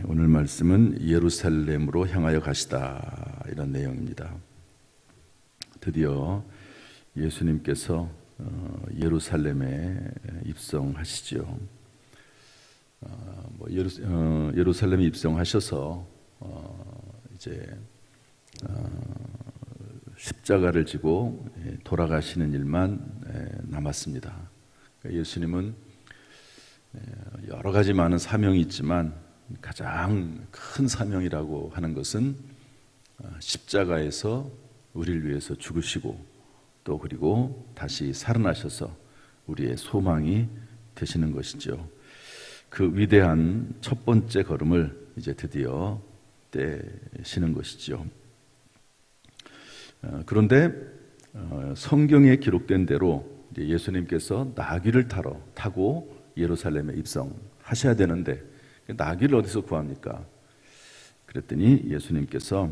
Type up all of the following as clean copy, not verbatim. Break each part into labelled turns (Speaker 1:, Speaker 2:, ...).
Speaker 1: 오늘 말씀은 예루살렘으로 향하여 가시다, 이런 내용입니다. 드디어 예수님께서 예루살렘에 입성하시죠. 예루살렘에 입성하셔서 이제 십자가를 지고 돌아가시는 일만 남았습니다. 예수님은 여러 가지 많은 사명이 있지만 가장 큰 사명이라고 하는 것은 십자가에서 우리를 위해서 죽으시고 또 그리고 다시 살아나셔서 우리의 소망이 되시는 것이죠. 그 위대한 첫 번째 걸음을 이제 드디어 떼시는 것이죠. 그런데 성경에 기록된 대로 이제 예수님께서 나귀를 타고 예루살렘에 입성하셔야 되는데 나귀를 어디서 구합니까? 그랬더니 예수님께서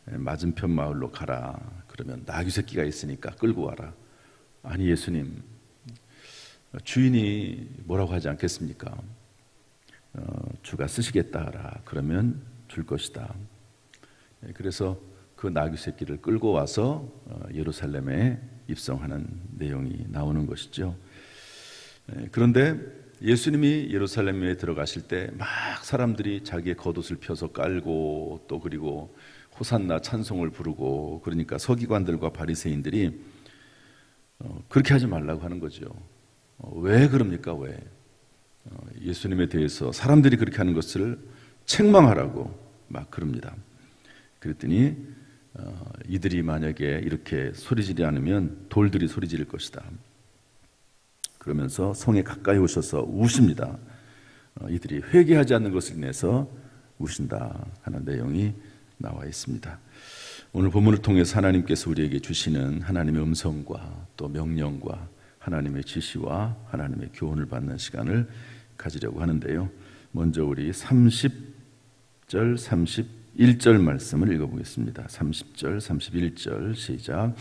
Speaker 1: 맞은편 마을로 가라. 그러면 나귀 새끼가 있으니까 끌고 와라. 아니, 예수님, 주인이 뭐라고 하지 않겠습니까? 주가 쓰시겠다 하라. 그러면 줄 것이다. 그래서 그 나귀 새끼를 끌고 와서 예루살렘에 입성하는 내용이 나오는 것이죠. 그런데 예수님이 예루살렘에 들어가실 때 막 사람들이 자기의 겉옷을 펴서 깔고 또 그리고 호산나 찬송을 부르고, 그러니까 서기관들과 바리새인들이 그렇게 하지 말라고 하는 거죠. 왜 그럽니까? 왜? 예수님에 대해서 사람들이 그렇게 하는 것을 책망하라고 막 그럽니다. 그랬더니 이들이 만약에 이렇게 소리지르지 않으면 돌들이 소리 지를 것이다. 그러면서 성에 가까이 오셔서 우십니다. 이들이 회개하지 않는 것을 인해서 우신다 하는 내용이 나와 있습니다. 오늘 본문을 통해서 하나님께서 우리에게 주시는 하나님의 음성과 또 명령과 하나님의 지시와 하나님의 교훈을 받는 시간을 가지려고 하는데요. 먼저 우리 30절, 31절 말씀을 읽어보겠습니다. 30절, 31절 시작.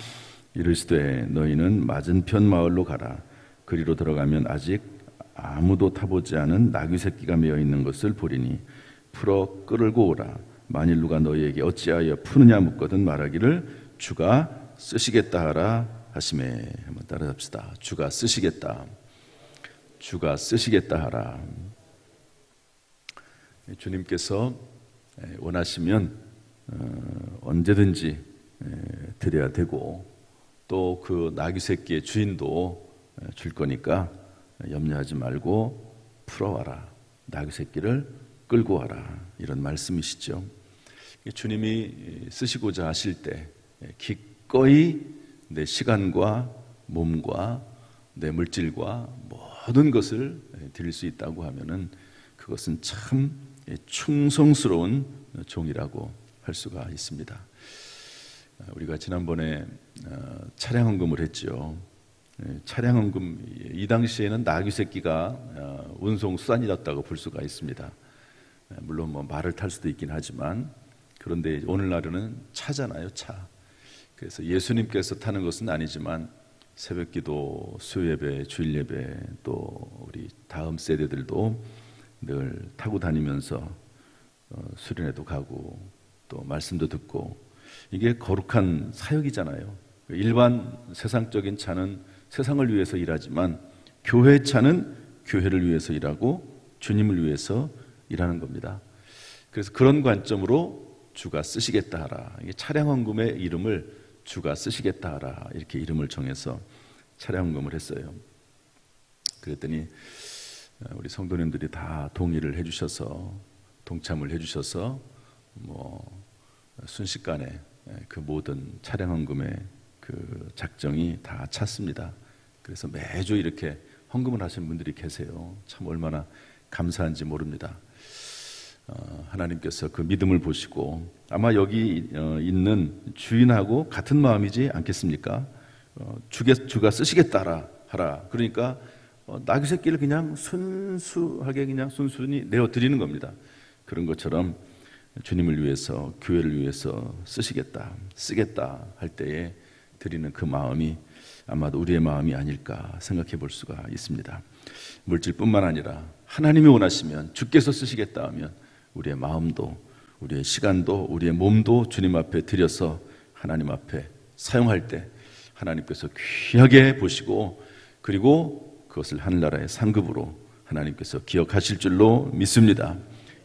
Speaker 1: 이르시되 너희는 맞은편 마을로 가라. 그리로 들어가면 아직 아무도 타보지 않은 나귀 새끼가 메어 있는 것을 보리니 풀어 끌고 오라. 만일 누가 너희에게 어찌하여 푸느냐 묻거든 말하기를 주가 쓰시겠다 하라 하시매. 한번 따라합시다. 주가 쓰시겠다. 주가 쓰시겠다 하라. 주님께서 원하시면 언제든지 드려야 되고 또 그 나귀 새끼의 주인도 줄 거니까 염려하지 말고 풀어와라. 나귀 새끼를 끌고 와라. 이런 말씀이시죠. 주님이 쓰시고자 하실 때 기꺼이 내 시간과 몸과 내 물질과 모든 것을 드릴 수 있다고 하면은 그것은 참 충성스러운 종이라고 할 수가 있습니다. 우리가 지난번에 차량헌금을 했죠. 차량헌금, 이 당시에는 나귀 새끼가 운송수단이었다고 볼 수가 있습니다. 물론 말을 탈 수도 있긴 하지만, 그런데 오늘날은 차잖아요, 차. 그래서 예수님께서 타는 것은 아니지만 새벽기도, 수요예배, 주일예배, 또 우리 다음 세대들도 늘 타고 다니면서 수련회도 가고 또 말씀도 듣고, 이게 거룩한 사역이잖아요. 일반 세상적인 차는 세상을 위해서 일하지만 교회 차는 교회를 위해서 일하고 주님을 위해서 일하는 겁니다. 그래서 그런 관점으로 주가 쓰시겠다 하라. 이게 차량헌금의 이름을 주가 쓰시겠다 하라, 이렇게 이름을 정해서 차량헌금을 했어요. 그랬더니 우리 성도님들이 다 동의를 해주셔서, 동참을 해주셔서 순식간에 그 모든 차량헌금의 그 작정이 다 찼습니다. 그래서 매주 이렇게 헌금을 하시는 분들이 계세요. 참 얼마나 감사한지 모릅니다. 하나님께서 그 믿음을 보시고 아마 여기 있는 주인하고 같은 마음이지 않겠습니까? 주가 쓰시겠다 하라. 그러니까 나귀 새끼를 그냥 순수하게 그냥 순순히 내어드리는 겁니다. 그런 것처럼 주님을 위해서, 교회를 위해서 쓰겠다 할 때에 드리는 그 마음이 아마도 우리의 마음이 아닐까 생각해 볼 수가 있습니다. 물질뿐만 아니라 하나님이 원하시면, 주께서 쓰시겠다 하면 우리의 마음도, 우리의 시간도, 우리의 몸도 주님 앞에 드려서 하나님 앞에 사용할 때 하나님께서 귀하게 보시고 그리고 그것을 하늘나라의 상급으로 하나님께서 기억하실 줄로 믿습니다.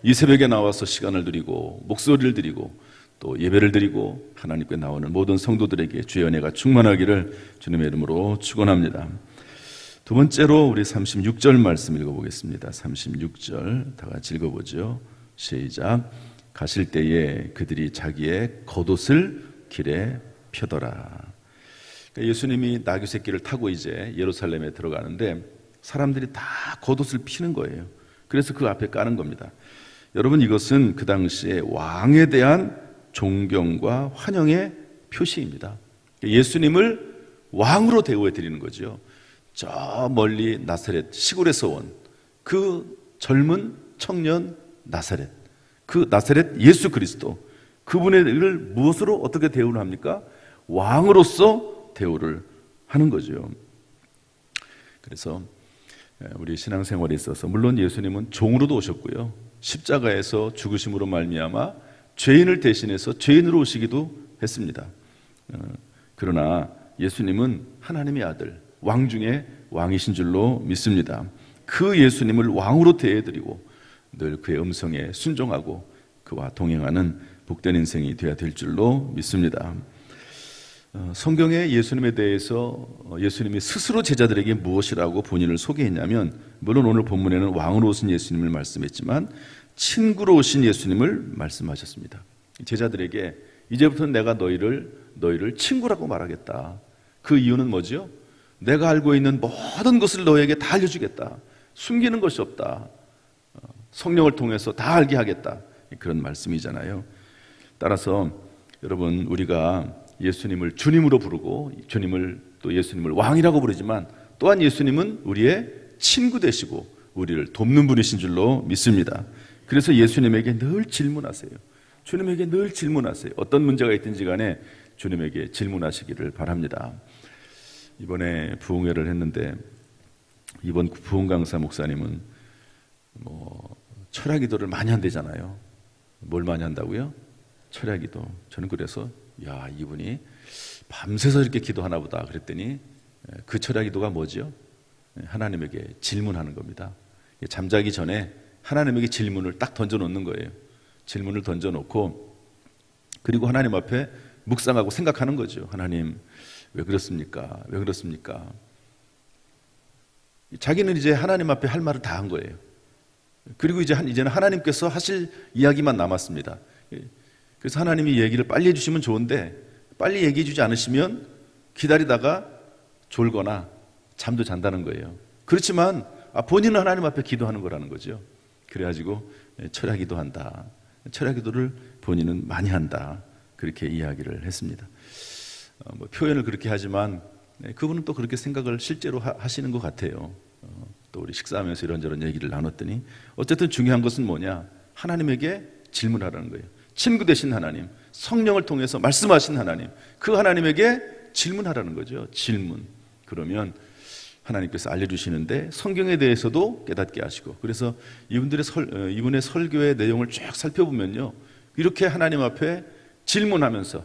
Speaker 1: 이 새벽에 나와서 시간을 드리고 목소리를 드리고 또 예배를 드리고 하나님께 나오는 모든 성도들에게 주의 은혜가 충만하기를 주님의 이름으로 축원합니다. 두 번째로 우리 36절 말씀 읽어보겠습니다. 36절 다 같이 읽어보죠. 시작. 가실 때에 그들이 자기의 겉옷을 길에 펴더라. 그러니까 예수님이 나귀 새끼를 타고 이제 예루살렘에 들어가는데 사람들이 다 겉옷을 피는 거예요. 그래서 그 앞에 까는 겁니다. 여러분, 이것은 그 당시에 왕에 대한 존경과 환영의 표시입니다. 예수님을 왕으로 대우해 드리는 거죠. 저 멀리 나사렛 시골에서 온 그 젊은 청년 나사렛, 그 나사렛 예수 그리스도, 그분을 무엇으로 어떻게 대우를 합니까? 왕으로서 대우를 하는 거죠. 그래서 우리 신앙생활에 있어서 물론 예수님은 종으로도 오셨고요, 십자가에서 죽으심으로 말미암아 죄인을 대신해서 죄인으로 오시기도 했습니다. 그러나 예수님은 하나님의 아들, 왕 중에 왕이신 줄로 믿습니다. 그 예수님을 왕으로 대해드리고 늘 그의 음성에 순종하고 그와 동행하는 복된 인생이 되어야 될 줄로 믿습니다. 성경에 예수님에 대해서 예수님이 스스로 제자들에게 무엇이라고 본인을 소개했냐면, 물론 오늘 본문에는 왕으로 오신 예수님을 말씀했지만 친구로 오신 예수님을 말씀하셨습니다. 제자들에게 이제부터는 내가 너희를 친구라고 말하겠다. 그 이유는 뭐죠? 내가 알고 있는 모든 것을 너에게 다 알려주겠다. 숨기는 것이 없다. 성령을 통해서 다 알게 하겠다. 그런 말씀이잖아요. 따라서 여러분, 우리가 예수님을 주님으로 부르고 주님을 또 예수님을 왕이라고 부르지만 또한 예수님은 우리의 친구 되시고 우리를 돕는 분이신 줄로 믿습니다. 그래서 예수님에게 늘 질문하세요. 주님에게 늘 질문하세요. 어떤 문제가 있든지 간에 주님에게 질문하시기를 바랍니다. 이번에 부흥회를 했는데 이번 부흥 강사 목사님은 철야 기도를 많이 한대잖아요. 뭘 많이 한다고요? 철야 기도. 저는 그래서 야, 이분이 밤새서 이렇게 기도하나 보다 그랬더니 그 철야 기도가 뭐죠? 하나님에게 질문하는 겁니다. 잠자기 전에 하나님에게 질문을 딱 던져놓는 거예요. 질문을 던져놓고 그리고 하나님 앞에 묵상하고 생각하는 거죠. 하나님, 왜 그렇습니까? 왜 그렇습니까? 자기는 이제 하나님 앞에 할 말을 다 한 거예요. 그리고 이제는 하나님께서 하실 이야기만 남았습니다. 그래서 하나님이 얘기를 빨리 해주시면 좋은데 빨리 얘기해 주지 않으시면 기다리다가 졸거나 잠도 잔다는 거예요. 그렇지만 본인은 하나님 앞에 기도하는 거라는 거죠. 그래가지고 철야 기도한다. 철야 기도를 본인은 많이 한다. 그렇게 이야기를 했습니다. 표현을 그렇게 하지만 그분은 또 그렇게 생각을 실제로 하시는 것 같아요. 또 우리 식사하면서 이런저런 얘기를 나눴더니 어쨌든 중요한 것은 뭐냐? 하나님에게 질문하라는 거예요. 친구 되신 하나님, 성령을 통해서 말씀하신 하나님, 그 하나님에게 질문하라는 거죠. 질문. 그러면 하나님께서 알려주시는데 성경에 대해서도 깨닫게 하시고, 그래서 이분의 설교의 내용을 쭉 살펴보면요, 이렇게 하나님 앞에 질문하면서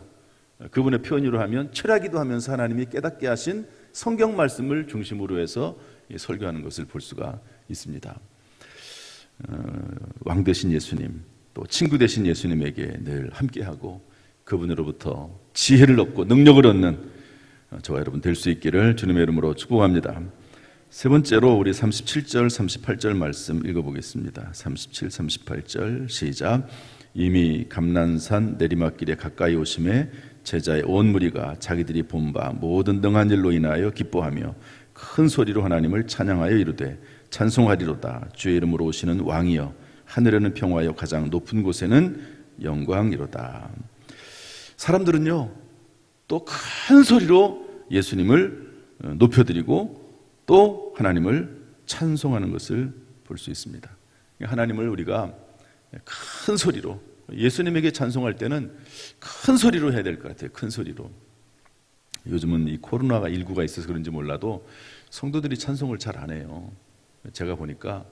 Speaker 1: 그분의 표현으로 하면 철야기도 하면서 하나님이 깨닫게 하신 성경 말씀을 중심으로 해서 설교하는 것을 볼 수가 있습니다. 왕 되신 예수님, 또 친구 되신 예수님에게 늘 함께하고 그분으로부터 지혜를 얻고 능력을 얻는 저와 여러분 될 수 있기를 주님의 이름으로 축복합니다. 세 번째로 우리 37절, 38절 말씀 읽어보겠습니다. 37, 38절 시작. 이미 감난산 내리막길에 가까이 오심에 제자의 온 무리가 자기들이 본 바 모든 등한 일로 인하여 기뻐하며 큰 소리로 하나님을 찬양하여 이르되 찬송하리로다. 주의 이름으로 오시는 왕이여, 하늘에는 평화여, 가장 높은 곳에는 영광이로다. 사람들은요, 또 큰 소리로 예수님을 높여드리고 또 하나님을 찬송하는 것을 볼 수 있습니다. 하나님을 우리가 큰 소리로, 예수님에게 찬송할 때는 큰 소리로 해야 될 것 같아요. 큰 소리로. 요즘은 이 코로나19가 있어서 그런지 몰라도 성도들이 찬송을 잘 안 해요. 제가 보니까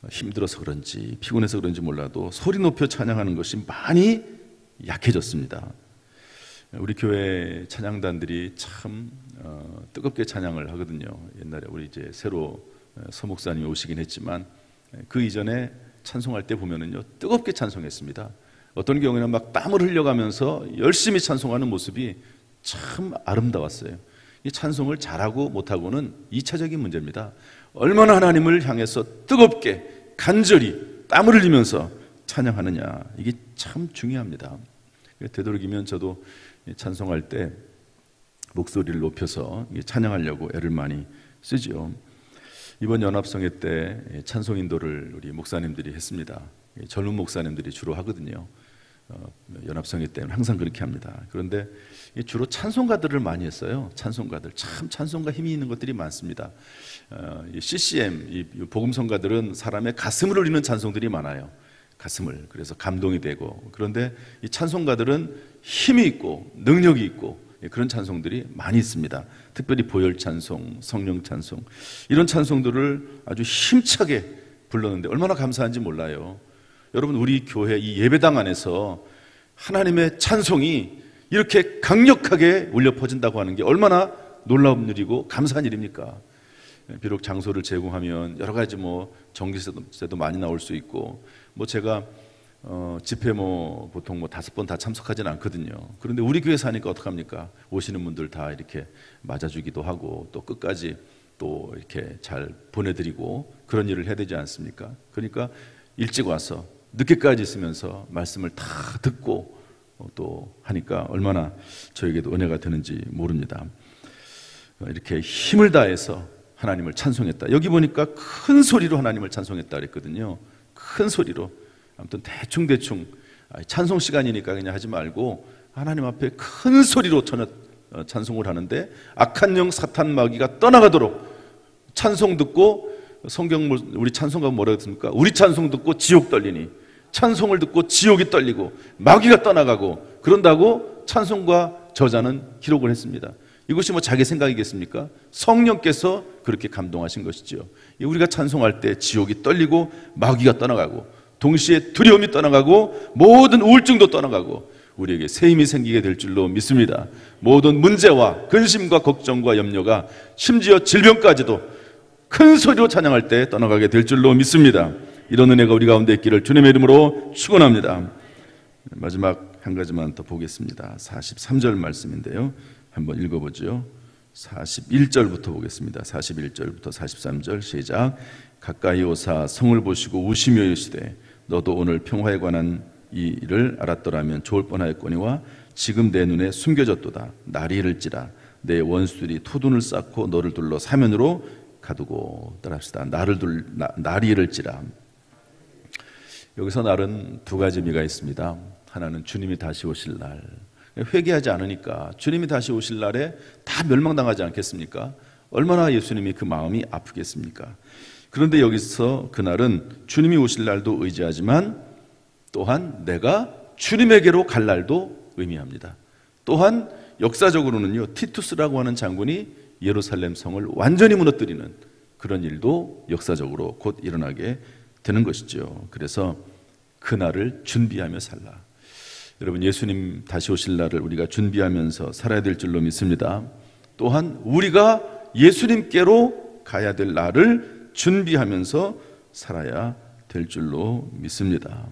Speaker 1: 힘들어서 그런지 피곤해서 그런지 몰라도 소리 높여 찬양하는 것이 많이 약해졌습니다. 우리 교회 찬양단들이 참 뜨겁게 찬양을 하거든요. 옛날에 우리 이제 새로 서목사님이 오시긴 했지만 그 이전에 찬송할 때 보면은요 뜨겁게 찬송했습니다. 어떤 경우에는 막 땀을 흘려가면서 열심히 찬송하는 모습이 참 아름다웠어요. 이 찬송을 잘하고 못하고는 2차적인 문제입니다. 얼마나 하나님을 향해서 뜨겁게 간절히 땀을 흘리면서 찬양하느냐, 이게 참 중요합니다. 되도록이면 저도 찬송할 때 목소리를 높여서 찬양하려고 애를 많이 쓰죠. 이번 연합성회 때 찬송 인도를 우리 목사님들이 했습니다. 젊은 목사님들이 주로 하거든요. 연합성회 때는 항상 그렇게 합니다. 그런데 주로 찬송가들을 많이 했어요. 찬송가들, 참 찬송가 힘이 있는 것들이 많습니다. CCM, 이 복음성가들은 사람의 가슴을 울리는 찬송들이 많아요. 가슴을, 그래서 감동이 되고. 그런데 이 찬송가들은 힘이 있고 능력이 있고 그런 찬송들이 많이 있습니다. 특별히 보혈 찬송, 성령 찬송, 이런 찬송들을 아주 힘차게 불렀는데 얼마나 감사한지 몰라요. 여러분, 우리 교회 이 예배당 안에서 하나님의 찬송이 이렇게 강력하게 울려 퍼진다고 하는 게 얼마나 놀라운 일이고 감사한 일입니까? 비록 장소를 제공하면 여러 가지 전기세도 많이 나올 수 있고, 제가 집회 보통 5번 다 참석하지는 않거든요. 그런데 우리 교회 사니까 어떡합니까? 오시는 분들 다 이렇게 맞아주기도 하고 또 끝까지 또 이렇게 잘 보내드리고 그런 일을 해야 되지 않습니까? 그러니까 일찍 와서 늦게까지 있으면서 말씀을 다 듣고 또 하니까 얼마나 저에게도 은혜가 되는지 모릅니다. 이렇게 힘을 다해서 하나님을 찬송했다. 여기 보니까 큰 소리로 하나님을 찬송했다 그랬거든요. 큰 소리로. 아무튼 대충 찬송 시간이니까 그냥 하지 말고 하나님 앞에 큰 소리로 찬송을 하는데 악한 영 사탄 마귀가 떠나가도록 찬송 듣고, 성경 우리 찬송가 뭐라고 했습니까? 우리 찬송 듣고 지옥 떨리니, 찬송을 듣고 지옥이 떨리고 마귀가 떠나가고 그런다고 찬송가 저자는 기록을 했습니다. 이것이 자기 생각이겠습니까? 성령께서 그렇게 감동하신 것이죠. 우리가 찬송할 때 지옥이 떨리고 마귀가 떠나가고 동시에 두려움이 떠나가고 모든 우울증도 떠나가고 우리에게 새 힘이 생기게 될 줄로 믿습니다. 모든 문제와 근심과 걱정과 염려가 심지어 질병까지도 큰 소리로 찬양할 때 떠나가게 될 줄로 믿습니다. 이런 은혜가 우리 가운데 있기를 주님의 이름으로 축원합니다. 마지막 한 가지만 더 보겠습니다. 43절 말씀인데요. 한번 읽어보죠. 41절부터 보겠습니다. 41절부터 43절 시작. 가까이 오사 성을 보시고 우시며 이르시되 너도 오늘 평화에 관한 이 일을 알았더라면 좋을 뻔하였거니와 지금 내 눈에 숨겨졌도다. 날이 이를지라 내 원수들이 토둔을 쌓고 너를 둘러 사면으로 가두고. 따라합시다. 날이 이를지라. 여기서 날은 두 가지 의미가 있습니다. 하나는 주님이 다시 오실 날, 회개하지 않으니까 주님이 다시 오실 날에 다 멸망당하지 않겠습니까? 얼마나 예수님이 그 마음이 아프겠습니까? 그런데 여기서 그날은 주님이 오실 날도 의지하지만 또한 내가 주님에게로 갈 날도 의미합니다. 또한 역사적으로는요, 티투스라고 하는 장군이 예루살렘 성을 완전히 무너뜨리는 그런 일도 역사적으로 곧 일어나게 되는 것이죠. 그래서 그날을 준비하며 살라. 여러분, 예수님 다시 오실 날을 우리가 준비하면서 살아야 될 줄로 믿습니다. 또한 우리가 예수님께로 가야 될 날을 준비하면서 살아야 될 줄로 믿습니다.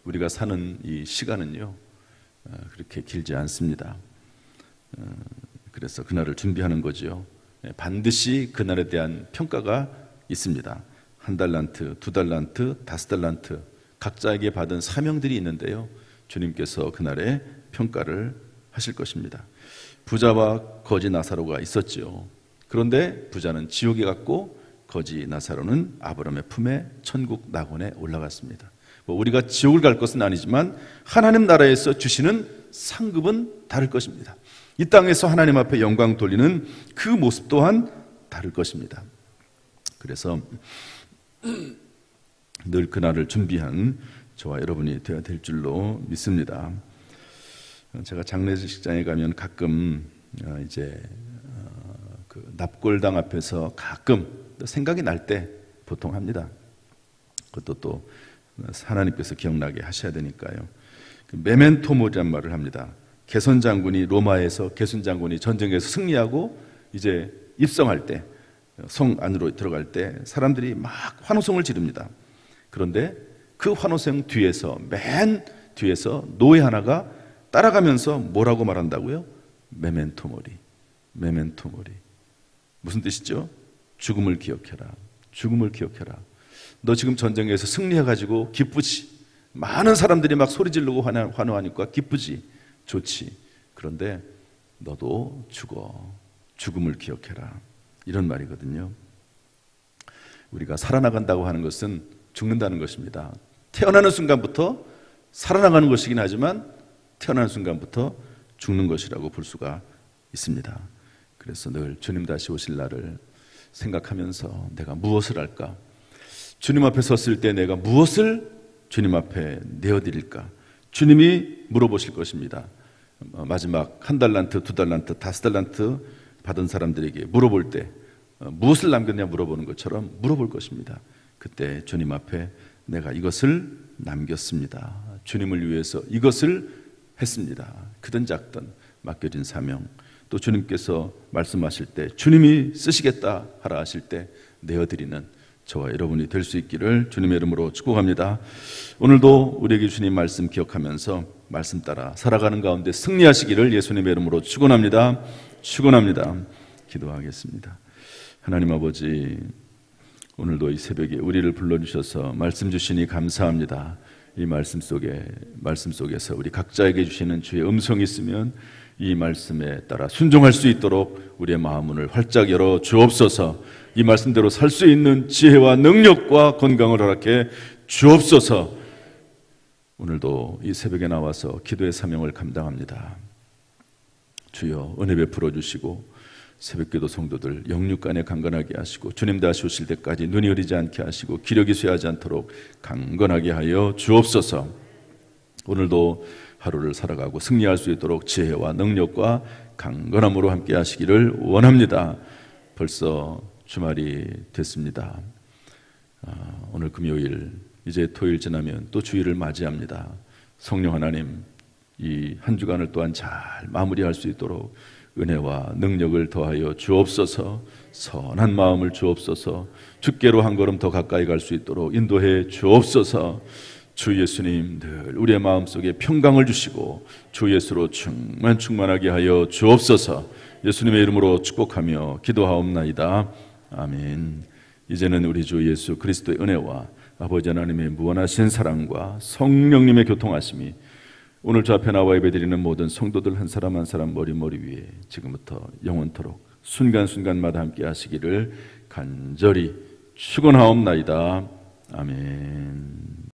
Speaker 1: 우리가 사는 이 시간은요, 그렇게 길지 않습니다. 그래서 그날을 준비하는 거죠. 반드시 그날에 대한 평가가 있습니다. 1달란트, 2달란트, 5달란트 각자에게 받은 사명들이 있는데요, 주님께서 그날에 평가를 하실 것입니다. 부자와 거지 나사로가 있었지요. 그런데 부자는 지옥에 갔고 거지 나사로는 아브라함의 품에 천국 낙원에 올라갔습니다. 우리가 지옥을 갈 것은 아니지만 하나님 나라에서 주시는 상급은 다를 것입니다. 이 땅에서 하나님 앞에 영광 돌리는 그 모습 또한 다를 것입니다. 그래서 늘 그날을 준비한 저와 여러분이 되어야 될 줄로 믿습니다. 제가 장례식장에 가면 가끔 그 납골당 앞에서 가끔 생각이 날 때 보통 합니다. 그것도 또 하나님께서 기억나게 하셔야 되니까요. 그 메멘토 모리란 말을 합니다. 게손 장군이 로마에서 게손 장군이 전쟁에서 승리하고 이제 입성할 때, 성 안으로 들어갈 때 사람들이 막 환호성을 지릅니다. 그런데 그 환호성 뒤에서, 맨 뒤에서 노예 하나가 따라가면서 뭐라고 말한다고요? 메멘토 모리, 메멘토 모리. 무슨 뜻이죠? 죽음을 기억해라, 죽음을 기억해라. 너 지금 전쟁에서 승리해가지고 기쁘지? 많은 사람들이 막 소리 지르고 환호하니까 기쁘지? 좋지. 그런데 너도 죽어. 죽음을 기억해라. 이런 말이거든요. 우리가 살아나간다고 하는 것은 죽는다는 것입니다. 태어나는 순간부터 살아나가는 것이긴 하지만 태어나는 순간부터 죽는 것이라고 볼 수가 있습니다. 그래서 늘 주님 다시 오실 날을 생각하면서 내가 무엇을 할까? 주님 앞에 섰을 때 내가 무엇을 주님 앞에 내어드릴까? 주님이 물어보실 것입니다. 마지막 1달란트, 2달란트, 5달란트 받은 사람들에게 물어볼 때 무엇을 남겼냐 물어보는 것처럼 물어볼 것입니다. 그때 주님 앞에 내가 이것을 남겼습니다. 주님을 위해서 이것을 했습니다. 크든 작든 맡겨진 사명, 또 주님께서 말씀하실 때 주님이 쓰시겠다 하라 하실 때 내어드리는 저와 여러분이 될 수 있기를 주님의 이름으로 축복합니다. 오늘도 우리에게 주님 말씀 기억하면서 말씀 따라 살아가는 가운데 승리하시기를 예수님의 이름으로 축원합니다. 축원합니다. 기도하겠습니다. 하나님 아버지, 오늘도 이 새벽에 우리를 불러주셔서 말씀 주시니 감사합니다. 이 말씀 속에서 우리 각자에게 주시는 주의 음성이 있으면 이 말씀에 따라 순종할 수 있도록 우리의 마음문을 활짝 열어 주옵소서. 이 말씀대로 살 수 있는 지혜와 능력과 건강을 허락해 주옵소서. 오늘도 이 새벽에 나와서 기도의 사명을 감당합니다. 주여 은혜 베풀어 주시고 새벽기도 성도들 영육간에 강건하게 하시고 주님 다시 오실 때까지 눈이 어리지 않게 하시고 기력이 쇠하지 않도록 강건하게 하여 주옵소서. 오늘도 하루를 살아가고 승리할 수 있도록 지혜와 능력과 강건함으로 함께 하시기를 원합니다. 벌써 주말이 됐습니다. 오늘 금요일, 이제 토요일 지나면 또 주일을 맞이합니다. 성령 하나님, 이 한 주간을 또한 잘 마무리할 수 있도록 은혜와 능력을 더하여 주옵소서. 선한 마음을 주옵소서. 주께로 한 걸음 더 가까이 갈 수 있도록 인도해 주옵소서. 주 예수님, 늘 우리의 마음속에 평강을 주시고 주 예수로 충만하게 하여 주옵소서. 예수님의 이름으로 축복하며 기도하옵나이다. 아멘. 이제는 우리 주 예수 그리스도의 은혜와 아버지 하나님의 무한하신 사랑과 성령님의 교통하심이 오늘 저 앞에 나와 예배드리는 모든 성도들 한 사람 한 사람 머리 위에 지금부터 영원토록 순간순간마다 함께 하시기를 간절히 축원하옵나이다. 아멘.